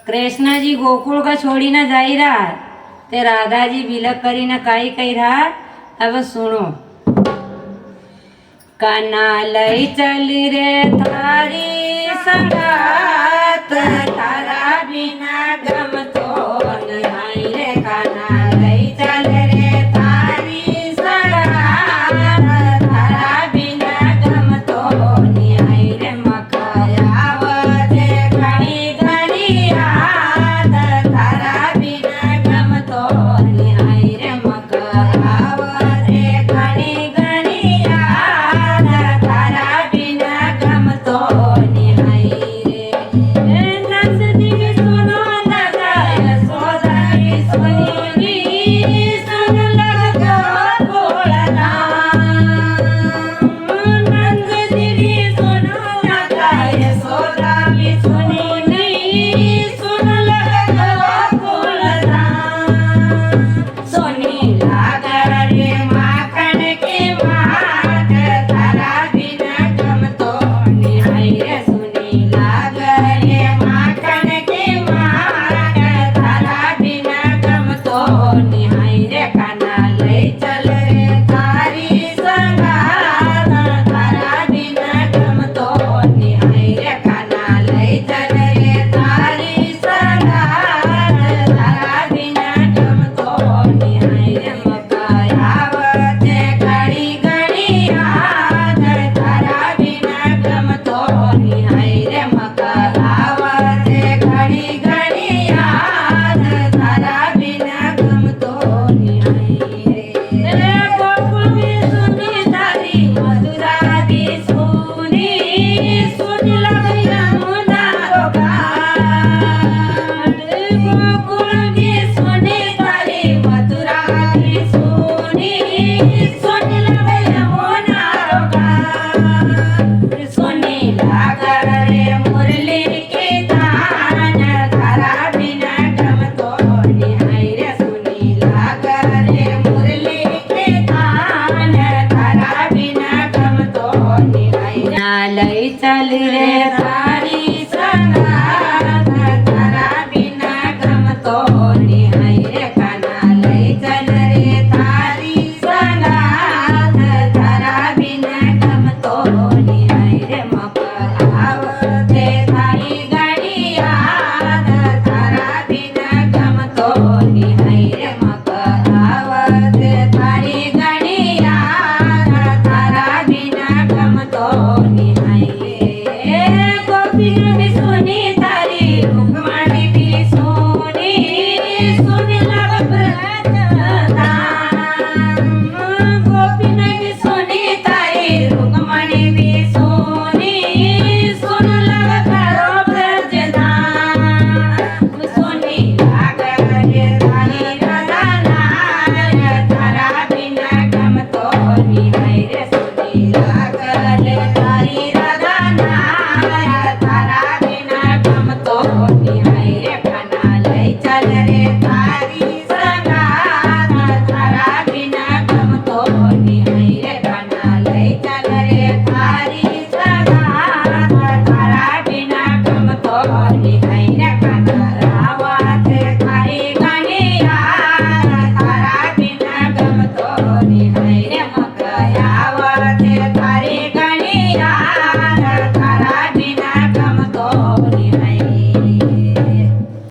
कृष्णजी गोकुळ का छोड़ीने जाई रहा ते राधा जी बिलक करीने काई कही रहा। अब सुनो। काना लई चल रे थारी संगात तारा बिना गम तो नहीं रे। काना लई चल रे थारी संगात तारा बिना गम तो नहीं रे। मकाया वजे घड़ी घड़ी याद तारा बिना गम तो नहीं रे। मकाया वजे घड़ी घड़ी याद तारा बिना गम तो नहीं रे। नंदनी सुनो नगाय सोदाई सुनी सुन लगो बोलना। नंदनी सुनो नगाय सोदाई सुनी सुन लगो बोलना। सोनी लागर रे माखन के मात तारा बिना गम तो नहीं रे। सुनी लागर रे माखन के मात तारा बिना गम तो नहीं रे। काना लई चल रे थारी संगात तारा बिना गम तो नहीं रे। काना लई चल रे थारी संगात तारा बिना गम तो नहीं रे। मकाया वजे घड़ी घड़ी याद तारा बिना गम तो नहीं रे। मकाया वजे घड़ी घड़ी याद तारा बिना गम तो नहीं रे। गोकुल में सुनी तारी मधुरा दी सुनी सुन लगी यमुना घाट। गोकुल में सुनी तारी मधुरा दी सुनी सुन लगी यमुना घाट। सुनी लागर रे मुरली के तान तारा बिना गम तो नहीं रे। सुनी लागर रे मुरली के तान तारा बिना गम तो नहीं रे। लई चल रे थारी संगात तारा बिना गम तो नहीं रे। काना लई चल रे थारी संगात तारा बिना गम तो नहीं रे। मकावते थारी घड़ी याद तारा बिना गम तो नहीं रे। मकावते थारी घड़ी याद तारा बिना गम तो नहीं रे। गोपियों भी सुनी तारी रुक्मणी भी सुनी सुन लग ब्रजधाम। गोपियों भी सुनी तारी रुक्मणी भी सुनी सुन लग करो ब्रजधाम। सुनी लागर रे थारी राधा नाय तारा बिना गम तो नहीं रे। सुनी लागर रे थारी राधा नाय तारा बिना गम तो नहीं रे। काना लई चल रे थारी